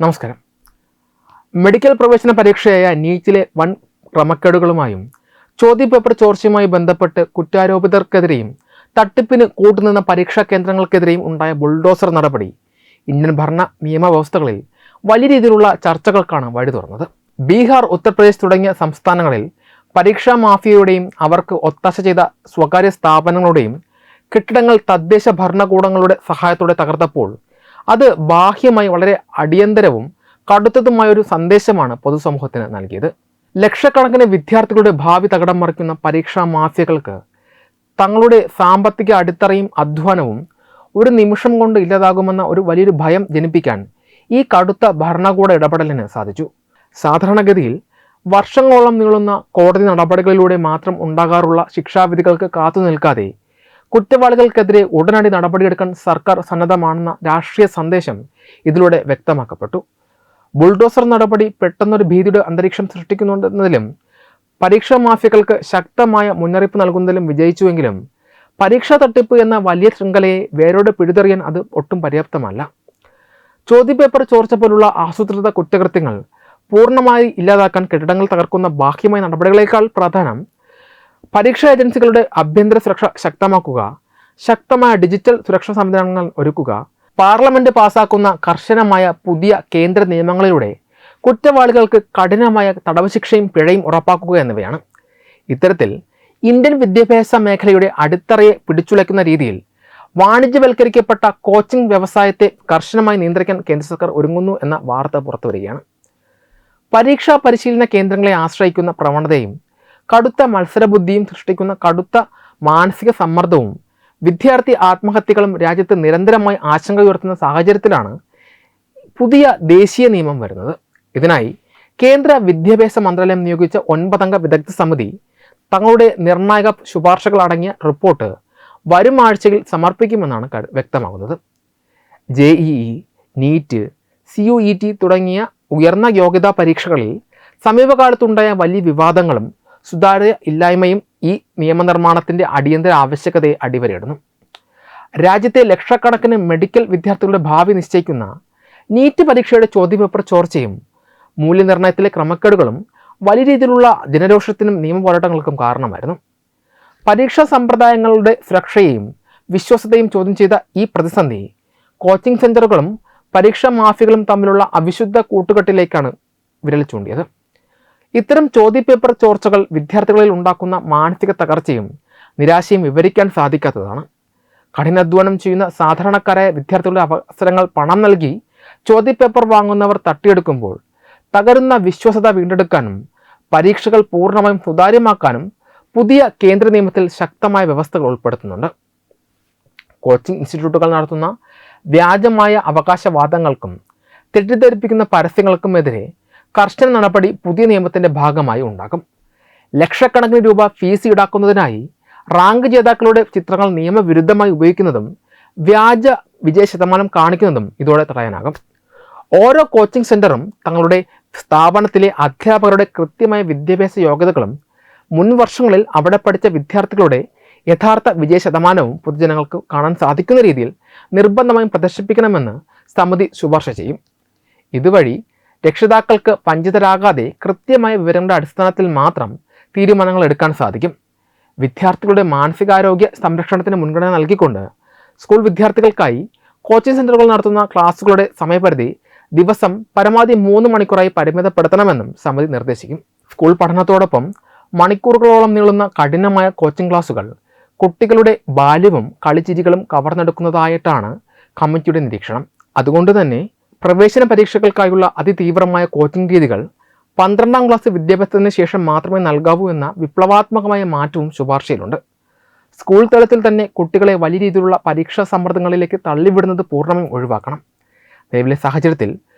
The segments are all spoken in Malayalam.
നമസ്കാരം. മെഡിക്കൽ പ്രവേശന പരീക്ഷയായ നീറ്റിലെ വൻ ക്രമക്കേടുകളുമായും ചോദ്യപേപ്പർ ചോർച്ചയുമായി ബന്ധപ്പെട്ട് കുറ്റാരോപിതർക്കെതിരെയും തട്ടിപ്പിന് കൂട്ടുനിന്ന പരീക്ഷാ കേന്ദ്രങ്ങൾക്കെതിരെയും ഉണ്ടായ ബുൾഡോസർ നടപടി ഇന്ത്യൻ ഭരണ നിയമവ്യവസ്ഥകളിൽ വലിയ രീതിയിലുള്ള ചർച്ചകൾക്കാണ് വഴി തുറന്നത്. ബീഹാർ, ഉത്തർപ്രദേശ് തുടങ്ങിയ സംസ്ഥാനങ്ങളിൽ പരീക്ഷാ മാഫിയയുടെയും അവർക്ക് ഒത്താശ ചെയ്ത സ്വകാര്യ സ്ഥാപനങ്ങളുടെയും കെട്ടിടങ്ങൾ തദ്ദേശ ഭരണകൂടങ്ങളുടെ സഹായത്തോടെ തകർത്തപ്പോൾ അത് ബാഹ്യമായി വളരെ അടിയന്തരവും കടുത്തതുമായൊരു സന്ദേശമാണ് പൊതുസമൂഹത്തിന് നൽകിയത്. ലക്ഷക്കണക്കിന് വിദ്യാർത്ഥികളുടെ ഭാവി തകിടം മറിക്കുന്ന പരീക്ഷാ മാഫിയകൾക്ക് തങ്ങളുടെ സാമ്പത്തിക അടിത്തറയും അധ്വാനവും ഒരു നിമിഷം കൊണ്ട് ഇല്ലാതാകുമെന്ന ഒരു വലിയൊരു ഭയം ജനിപ്പിക്കാൻ ഈ കടുത്ത ഭരണകൂട ഇടപെടലിന് സാധിച്ചു. സാധാരണഗതിയിൽ വർഷങ്ങളോളം നീളുന്ന കോടതി നടപടികളിലൂടെ മാത്രം ഉണ്ടാകാറുള്ള ശിക്ഷാവിധികൾക്ക് കാത്തുനിൽക്കാതെ കുറ്റവാളികൾക്കെതിരെ ഉടനടി നടപടിയെടുക്കാൻ സർക്കാർ സന്നദ്ധമാണെന്ന രാഷ്ട്രീയ സന്ദേശം ഇതിലൂടെ വ്യക്തമാക്കപ്പെട്ടു. ബുൾഡോസർ നടപടി പെട്ടെന്നൊരു ഭീതിയുടെ അന്തരീക്ഷം സൃഷ്ടിക്കുന്നുണ്ടെന്നതിലും പരീക്ഷാ മാഫിയകൾക്ക് ശക്തമായ മുന്നറിയിപ്പ് നൽകുന്നതിലും വിജയിച്ചുവെങ്കിലും പരീക്ഷാ തട്ടിപ്പ് എന്ന വലിയ ശൃംഖലയെ വേരോടെ പിഴുതെറിയാൻ അത് ഒട്ടും പര്യാപ്തമല്ല. ചോദ്യപേപ്പർ ചോർച്ച പോലുള്ള ആസൂത്രിത കുറ്റകൃത്യങ്ങൾ പൂർണ്ണമായി ഇല്ലാതാക്കാൻ കെട്ടിടങ്ങൾ തകർക്കുന്ന ബാഹ്യമായ നടപടികളേക്കാൾ പ്രാധാന്യം പരീക്ഷാ ഏജൻസികളുടെ ആഭ്യന്തര സുരക്ഷ ശക്തമാക്കുക, ശക്തമായ ഡിജിറ്റൽ സുരക്ഷാ സംവിധാനങ്ങൾ ഒരുക്കുക, പാർലമെന്റ് പാസാക്കുന്ന കർശനമായ പുതിയ കേന്ദ്ര നിയമങ്ങളിലൂടെ കുറ്റവാളികൾക്ക് കഠിനമായ തടവ് ശിക്ഷയും പിഴയും ഉറപ്പാക്കുക എന്നിവയാണ്. ഇത്തരത്തിൽ ഇന്ത്യൻ വിദ്യാഭ്യാസ മേഖലയുടെ അടിത്തറയെ പിടിച്ചുലയ്ക്കുന്ന രീതിയിൽ വാണിജ്യവൽക്കരിക്കപ്പെട്ട കോച്ചിംഗ് വ്യവസായത്തെ കർശനമായി നിയന്ത്രിക്കാൻ കേന്ദ്ര സർക്കാർ ഒരുങ്ങുന്നു എന്ന വാർത്ത പുറത്തുവരികയാണ്. പരീക്ഷാ പരിശീലന കേന്ദ്രങ്ങളെ ആശ്രയിക്കുന്ന പ്രവണതയും കടുത്ത മത്സരബുദ്ധിയും സൃഷ്ടിക്കുന്ന കടുത്ത മാനസിക സമ്മർദ്ദവും വിദ്യാർത്ഥി ആത്മഹത്യകളും രാജ്യത്ത് നിരന്തരമായി ആശങ്ക ഉയർത്തുന്ന സാഹചര്യത്തിലാണ് പുതിയ ദേശീയ നിയമം വരുന്നത്. ഇതിനായി കേന്ദ്ര വിദ്യാഭ്യാസ മന്ത്രാലയം നിയോഗിച്ച 9 അംഗ വിദഗ്ധ സമിതി തങ്ങളുടെ നിർണായക ശുപാർശകൾ അടങ്ങിയ റിപ്പോർട്ട് വരും ആഴ്ചയിൽ സമർപ്പിക്കുമെന്നാണ് വ്യക്തമാകുന്നത്. JEE, നീറ്റ്, CUET തുടങ്ങിയ ഉയർന്ന യോഗ്യതാ പരീക്ഷകളിൽ സമീപകാലത്തുണ്ടായ വലിയ വിവാദങ്ങളും സുതാര്യ ഇല്ലായ്മയും ഈ നിയമനിർമ്മാണത്തിൻ്റെ അടിയന്തര ആവശ്യകതയെ അടിവരയിടുന്നു. രാജ്യത്തെ ലക്ഷക്കണക്കിന് മെഡിക്കൽ വിദ്യാർത്ഥികളുടെ ഭാവി നിശ്ചയിക്കുന്ന നീറ്റ് പരീക്ഷയുടെ ചോദ്യപേപ്പർ ചോർച്ചയും മൂല്യനിർണ്ണയത്തിലെ ക്രമക്കേടുകളും വലിയ രീതിയിലുള്ള ജനരോഷത്തിനും നിയമപോരാട്ടങ്ങൾക്കും കാരണമായിരുന്നു. പരീക്ഷാ സമ്പ്രദായങ്ങളുടെ സുരക്ഷയെയും വിശ്വാസ്യതയും ചോദ്യം ചെയ്ത ഈ പ്രതിസന്ധി കോച്ചിംഗ് സെൻ്ററുകളും പരീക്ഷാ മാഫിയകളും തമ്മിലുള്ള അവിശുദ്ധ കൂട്ടുകെട്ടിലേക്കാണ് വിരൽ ചൂണ്ടിയത്. ഇത്തരം ചോദ്യപേപ്പർ ചോർച്ചകൾ വിദ്യാർത്ഥികളിൽ ഉണ്ടാക്കുന്ന മാനസിക തകർച്ചയും നിരാശയും വിവരിക്കാൻ സാധിക്കാത്തതാണ്. കഠിനാധ്വാനം ചെയ്യുന്ന സാധാരണക്കാരായ വിദ്യാർത്ഥികളുടെ അവസരങ്ങൾ പണം നൽകി ചോദ്യപേപ്പർ വാങ്ങുന്നവർ തട്ടിയെടുക്കുമ്പോൾ തകരുന്ന വിശ്വാസ്യത വീണ്ടെടുക്കാനും പരീക്ഷകൾ പൂർണ്ണമായും സുതാര്യമാക്കാനും പുതിയ കേന്ദ്ര നിയമത്തിൽ ശക്തമായ വ്യവസ്ഥകൾ ഉൾപ്പെടുത്തുന്നുണ്ട്. കോച്ചിംഗ് ഇൻസ്റ്റിറ്റ്യൂട്ടുകൾ നടത്തുന്ന വ്യാജമായ അവകാശവാദങ്ങൾക്കും തെറ്റിദ്ധരിപ്പിക്കുന്ന പരസ്യങ്ങൾക്കുമെതിരെ കർശന നടപടി പുതിയ നിയമത്തിൻ്റെ ഭാഗമായി ഉണ്ടാകും. ലക്ഷക്കണക്കിന് രൂപ ഫീസ് ഈടാക്കുന്നതിനായി റാങ്ക് ജേതാക്കളുടെ ചിത്രങ്ങൾ നിയമവിരുദ്ധമായി ഉപയോഗിക്കുന്നതും വ്യാജ വിജയ ശതമാനം കാണിക്കുന്നതും ഇതോടെ തടയാനാകും. ഓരോ കോച്ചിംഗ് സെൻ്ററും തങ്ങളുടെ സ്ഥാപനത്തിലെ അധ്യാപകരുടെ കൃത്യമായ വിദ്യാഭ്യാസ യോഗ്യതകളും മുൻ വർഷങ്ങളിൽ അവിടെ പഠിച്ച വിദ്യാർത്ഥികളുടെ യഥാർത്ഥ വിജയ ശതമാനവും പൊതുജനങ്ങൾക്ക് കാണാൻ സാധിക്കുന്ന രീതിയിൽ നിർബന്ധമായും പ്രദർശിപ്പിക്കണമെന്ന് സമിതി ശുപാർശ ചെയ്യും. ഇതുവഴി രക്ഷിതാക്കൾക്ക് വഞ്ചിതരാകാതെ കൃത്യമായ വിവരങ്ങളുടെ അടിസ്ഥാനത്തിൽ മാത്രം തീരുമാനങ്ങൾ എടുക്കാൻ സാധിക്കും. വിദ്യാർത്ഥികളുടെ മാനസികാരോഗ്യ സംരക്ഷണത്തിന് മുൻഗണന നൽകിക്കൊണ്ട് സ്കൂൾ വിദ്യാർത്ഥികൾക്കായി കോച്ചിംഗ് സെൻ്ററുകൾ നടത്തുന്ന ക്ലാസുകളുടെ സമയപരിധി ദിവസം പരമാവധി 3 മണിക്കൂറായി പരിമിതപ്പെടുത്തണമെന്നും സമിതി നിർദ്ദേശിക്കും. സ്കൂൾ പഠനത്തോടൊപ്പം മണിക്കൂറുകളോളം നീളുന്ന കഠിനമായ കോച്ചിംഗ് ക്ലാസുകൾ കുട്ടികളുടെ ബാല്യവും കളിച്ചിരികളും കവർന്നെടുക്കുന്നതായിട്ടാണ് കമ്മിറ്റിയുടെ നിരീക്ഷണം. അതുകൊണ്ട് തന്നെ പ്രവേശന പരീക്ഷകൾക്കായുള്ള അതിതീവ്രമായ കോച്ചിംഗ് രീതികൾ 12ാം ക്ലാസ് വിദ്യാഭ്യാസത്തിന് ശേഷം മാത്രമേ നൽകാവൂ എന്ന വിപ്ലവാത്മകമായ മാറ്റവും ശുപാർശയിലുണ്ട്. സ്കൂൾ തലത്തിൽ തന്നെ കുട്ടികളെ വലിയ രീതിയിലുള്ള പരീക്ഷാ സമ്മർദ്ദങ്ങളിലേക്ക് തള്ളിവിടുന്നത് പൂർണ്ണമായും ഒഴിവാക്കണം. നിലവിലെ സാഹചര്യത്തിൽ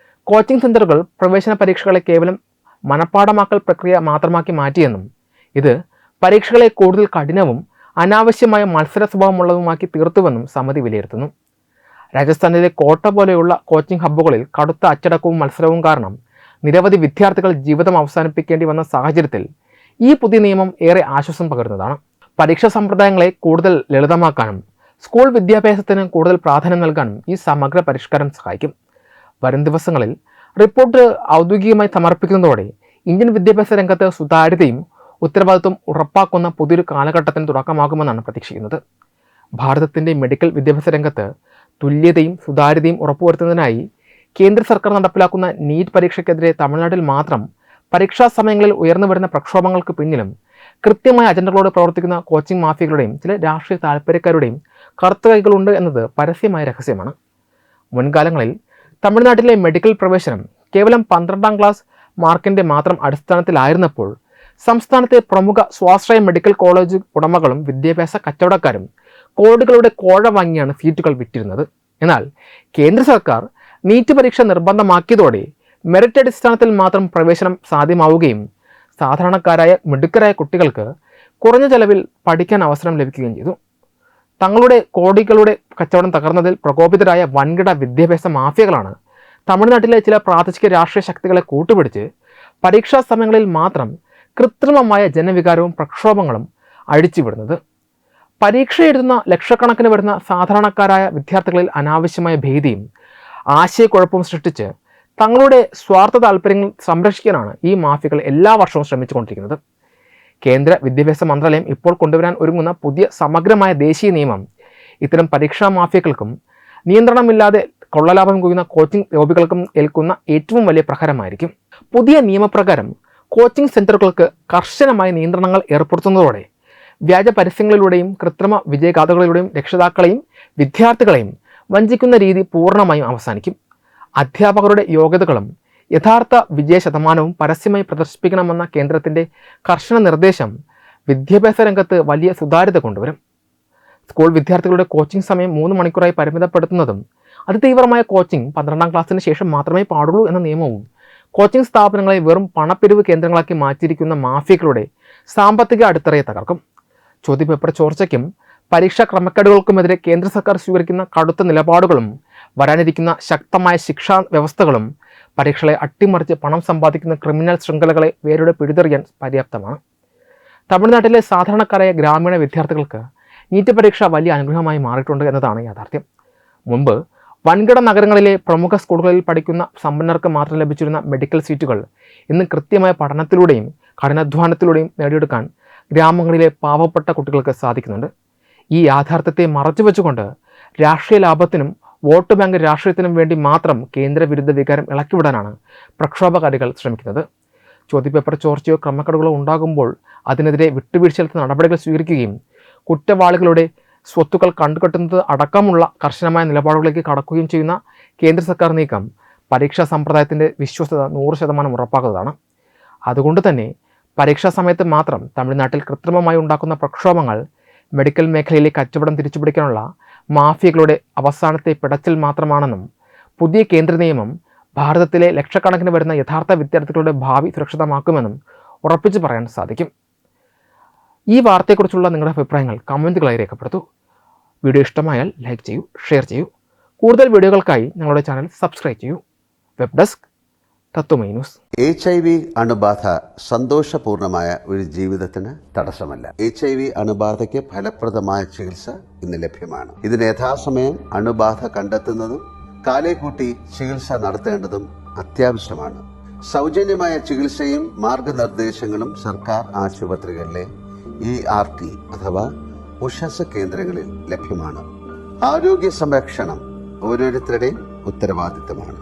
കോച്ചിംഗ് സെൻ്ററുകൾ പ്രവേശന പരീക്ഷകളെ കേവലം മനഃപ്പാഠമാക്കൽ പ്രക്രിയ മാത്രമാക്കി മാറ്റിയെന്നും ഇത് പരീക്ഷകളെ കൂടുതൽ കഠിനവും അനാവശ്യമായ മത്സര സ്വഭാവമുള്ളതുമാക്കി തീർത്തുവെന്നും സമിതി വിലയിരുത്തുന്നു. രാജസ്ഥാനിലെ കോട്ട പോലെയുള്ള കോച്ചിംഗ് ഹബ്ബുകളിൽ കടുത്ത അച്ചടക്കവും മത്സരവും കാരണം നിരവധി വിദ്യാർത്ഥികൾ ജീവിതം അവസാനിപ്പിക്കേണ്ടി വന്ന സാഹചര്യത്തിൽ ഈ പുതിയ നിയമം ഏറെ ആശ്വാസം പകരുന്നതാണ്. പരീക്ഷാ സമ്പ്രദായങ്ങളെ കൂടുതൽ ലളിതമാക്കാനും സ്കൂൾ വിദ്യാഭ്യാസത്തിന് കൂടുതൽ പ്രാധാന്യം നൽകാനും ഈ സമഗ്ര പരിഷ്കാരം സഹായിക്കും. വരും ദിവസങ്ങളിൽ റിപ്പോർട്ട് ഔദ്യോഗികമായി സമർപ്പിക്കുന്നതോടെ ഇന്ത്യൻ വിദ്യാഭ്യാസ രംഗത്ത് സുതാര്യതയും ഉത്തരവാദിത്വം ഉറപ്പാക്കുന്ന പുതിയൊരു കാലഘട്ടത്തിന് തുടക്കമാകുമെന്നാണ് പ്രതീക്ഷിക്കുന്നത്. ഭാരതത്തിൻ്റെ മെഡിക്കൽ വിദ്യാഭ്യാസ രംഗത്ത് തുല്യതയും സുതാര്യതയും ഉറപ്പുവരുത്തുന്നതിനായി കേന്ദ്ര സർക്കാർ നടപ്പിലാക്കുന്ന നീറ്റ് പരീക്ഷയ്ക്കെതിരെ തമിഴ്നാട്ടിൽ മാത്രം പരീക്ഷാ സമയങ്ങളിൽ ഉയർന്നു വരുന്ന പ്രക്ഷോഭങ്ങൾക്ക് പിന്നിലും കൃത്യമായ അജണ്ടകളോട് പ്രവർത്തിക്കുന്ന കോച്ചിംഗ് മാഫിയകളുടെയും ചില രാഷ്ട്രീയ താൽപ്പര്യക്കാരുടെയും കറുത്ത കൈകളുണ്ട് എന്നത് പരസ്യമായ രഹസ്യമാണ്. മുൻകാലങ്ങളിൽ തമിഴ്നാട്ടിലെ മെഡിക്കൽ പ്രവേശനം കേവലം 12ാം ക്ലാസ് മാർക്കിൻ്റെ മാത്രം അടിസ്ഥാനത്തിലായിരുന്നപ്പോൾ സംസ്ഥാനത്തെ പ്രമുഖ സ്വാശ്രയ മെഡിക്കൽ കോളേജ് ഉടമകളും വിദ്യാഭ്യാസ കച്ചവടക്കാരും കോടികളുടെ കോഴ വാങ്ങിയാണ് സീറ്റുകൾ വിറ്റിരുന്നത്. എന്നാൽ കേന്ദ്ര സർക്കാർ നീറ്റ് പരീക്ഷ നിർബന്ധമാക്കിയതോടെ മെറിറ്റ് അടിസ്ഥാനത്തിൽ മാത്രം പ്രവേശനം സാധ്യമാവുകയും സാധാരണക്കാരായ മിടുക്കരായ കുട്ടികൾക്ക് കുറഞ്ഞ ചെലവിൽ പഠിക്കാൻ അവസരം ലഭിക്കുകയും ചെയ്തു. തങ്ങളുടെ കോടികളുടെ കച്ചവടം തകർന്നതിൽ പ്രകോപിതരായ വൻകിട വിദ്യാഭ്യാസ മാഫിയകളാണ് തമിഴ്നാട്ടിലെ ചില പ്രാദേശിക രാഷ്ട്രീയ ശക്തികളെ കൂട്ടുപിടിച്ച് പരീക്ഷാ സമയങ്ങളിൽ മാത്രം കൃത്രിമമായ ജനവികാരവും പ്രക്ഷോഭങ്ങളും അഴിച്ചുവിടുന്നത്. പരീക്ഷ എഴുതുന്ന ലക്ഷക്കണക്കിന് വരുന്ന സാധാരണക്കാരായ വിദ്യാർത്ഥികളിൽ അനാവശ്യമായ ഭീതിയും ആശയക്കുഴപ്പവും സൃഷ്ടിച്ച് തങ്ങളുടെ സ്വാർത്ഥ താല്പര്യങ്ങൾ സംരക്ഷിക്കാനാണ് ഈ മാഫിയകൾ എല്ലാ വർഷവും ശ്രമിച്ചുകൊണ്ടിരിക്കുന്നത്. കേന്ദ്ര വിദ്യാഭ്യാസ മന്ത്രാലയം ഇപ്പോൾ കൊണ്ടുവരാൻ ഒരുങ്ങുന്ന പുതിയ സമഗ്രമായ ദേശീയ നിയമം ഇത്തരം പരീക്ഷാ മാഫിയകൾക്കും നിയന്ത്രണമില്ലാതെ കൊള്ളലാഭം കൊയ്യുന്ന കോച്ചിംഗ് ലോബികൾക്കും ഏൽക്കുന്ന ഏറ്റവും വലിയ പ്രഹരമായിരിക്കും. പുതിയ നിയമപ്രകാരം കോച്ചിംഗ് സെന്ററുകൾക്ക് കർശനമായ നിയന്ത്രണങ്ങൾ ഏർപ്പെടുത്തുന്നതോടെ വ്യാജ പരസ്യങ്ങളിലൂടെയും കൃത്രിമ വിജയഗാഥകളിലൂടെയും രക്ഷിതാക്കളെയും വിദ്യാർത്ഥികളെയും വഞ്ചിക്കുന്ന രീതി പൂർണ്ണമായും അവസാനിക്കും. അധ്യാപകരുടെ യോഗ്യതകളും യഥാർത്ഥ വിജയ ശതമാനവും പരസ്യമായി പ്രദർശിപ്പിക്കണമെന്ന കേന്ദ്രത്തിൻ്റെ കർശന നിർദ്ദേശം വിദ്യാഭ്യാസ രംഗത്ത് വലിയ സുതാര്യത കൊണ്ടുവരും. സ്കൂൾ വിദ്യാർത്ഥികളുടെ കോച്ചിംഗ് സമയം 3 മണിക്കൂറായി പരിമിതപ്പെടുത്തുന്നതും അതിതീവ്രമായ കോച്ചിംഗ് 12ാം ക്ലാസ്സിന് ശേഷം മാത്രമേ പാടുള്ളൂ എന്ന നിയമവും കോച്ചിംഗ് സ്ഥാപനങ്ങളെ വെറും പണപ്പിരിവ് കേന്ദ്രങ്ങളാക്കി മാറ്റിയിരിക്കുന്ന മാഫിയകളുടെ സാമ്പത്തിക അടിത്തറയെ തകർക്കും. ചോദ്യപേപ്പർ ചോർച്ചയ്ക്കും പരീക്ഷാ ക്രമക്കേടുകൾക്കുമെതിരെ കേന്ദ്ര സർക്കാർ സ്വീകരിക്കുന്ന കടുത്ത നിലപാടുകളും വരാനിരിക്കുന്ന ശക്തമായ ശിക്ഷാ വ്യവസ്ഥകളും പരീക്ഷകളെ അട്ടിമറിച്ച് പണം സമ്പാദിക്കുന്ന ക്രിമിനൽ ശൃംഖലകളെ വേരോടെ പിഴുതെറിയാൻ പര്യാപ്തമാണ്. തമിഴ്നാട്ടിലെ സാധാരണക്കാരായ ഗ്രാമീണ വിദ്യാർത്ഥികൾക്ക് നീറ്റ് പരീക്ഷ വലിയ അനുഗ്രഹമായി മാറിയിട്ടുണ്ട് എന്നതാണ് യാഥാർത്ഥ്യം. മുമ്പ് വൻകിട നഗരങ്ങളിലെ പ്രമുഖ സ്കൂളുകളിൽ പഠിക്കുന്ന സമ്പന്നർക്ക് മാത്രം ലഭിച്ചിരുന്ന മെഡിക്കൽ സീറ്റുകൾ ഇന്ന് കൃത്യമായ പഠനത്തിലൂടെയും കഠിനാധ്വാനത്തിലൂടെയും നേടിയെടുക്കാൻ ഗ്രാമങ്ങളിലെ പാവപ്പെട്ട കുട്ടികൾക്ക് സാധിക്കുന്നുണ്ട്. ഈ യാഥാർത്ഥ്യത്തെ മറച്ചുവെച്ചുകൊണ്ട് രാഷ്ട്രീയ ലാഭത്തിനും വോട്ട് ബാങ്ക് രാഷ്ട്രീയത്തിനും വേണ്ടി മാത്രം കേന്ദ്രവിരുദ്ധ വികാരം ഇളക്കിവിടാനാണ് പ്രക്ഷോഭകാരികൾ ശ്രമിക്കുന്നത്. ചോദ്യപേപ്പർ ചോർച്ചയോ ക്രമക്കേടുകളോ ഉണ്ടാകുമ്പോൾ അതിനെതിരെ വിട്ടുവീഴ്ചയില്ലാത്ത നടപടികൾ സ്വീകരിക്കുകയും കുറ്റവാളികളുടെ സ്വത്തുക്കൾ കണ്ടുകെട്ടുന്നത് അടക്കമുള്ള കർശനമായ നിലപാടുകളിലേക്ക് കടക്കുകയും ചെയ്യുന്ന കേന്ദ്ര സർക്കാർ നീക്കം പരീക്ഷാ സമ്പ്രദായത്തിൻ്റെ വിശ്വസ്തത 100% ഉറപ്പാക്കുന്നതാണ്. അതുകൊണ്ട് തന്നെ പരീക്ഷാ സമയത്ത് മാത്രം തമിഴ്നാട്ടിൽ കൃത്രിമമായി ഉണ്ടാക്കുന്ന പ്രക്ഷോഭങ്ങൾ മെഡിക്കൽ മേഖലയിലെ കച്ചവടം തിരിച്ചുപിടിക്കാനുള്ള മാഫിയകളുടെ അവസാനത്തെ പിടച്ചിൽ മാത്രമാണെന്നും പുതിയ കേന്ദ്ര നിയമം ഭാരതത്തിലെ ലക്ഷക്കണക്കിന് വരുന്ന യഥാർത്ഥ വിദ്യാർത്ഥികളുടെ ഭാവി സുരക്ഷിതമാക്കുമെന്നും ഉറപ്പിച്ചു പറയാൻ സാധിക്കും. ഈ വാർത്തയെക്കുറിച്ചുള്ള നിങ്ങളുടെ അഭിപ്രായങ്ങൾ കമൻറ്റുകളായി രേഖപ്പെടുത്തൂ. വീഡിയോ ഇഷ്ടമായാൽ ലൈക്ക് ചെയ്യൂ, ഷെയർ ചെയ്യൂ. കൂടുതൽ വീഡിയോകൾക്കായി ഞങ്ങളുടെ ചാനൽ സബ്സ്ക്രൈബ് ചെയ്യൂ. വെബ് ഡെസ്ക് തത്വമൈ ന്യൂസ്. HIV അണുബാധ സന്തോഷപൂർണമായ ഒരു ജീവിതത്തിന് തടസ്സമല്ല. HIV അണുബാധയ്ക്ക് ഫലപ്രദമായ ചികിത്സ ഇന്ന് ലഭ്യമാണ്. ഇതിന് യഥാസമയം അണുബാധ കണ്ടെത്തുന്നതും കാലേക്കൂട്ടി ചികിത്സ നടത്തേണ്ടതും അത്യാവശ്യമാണ്. സൗജന്യമായ ചികിത്സയും മാർഗനിർദ്ദേശങ്ങളും സർക്കാർ ആശുപത്രികളിലെ ERT അഥവാ ഉഷസ് കേന്ദ്രങ്ങളിൽ ലഭ്യമാണ്. ആരോഗ്യ സംരക്ഷണം ഓരോരുത്തരുടെയും ഉത്തരവാദിത്തമാണ്.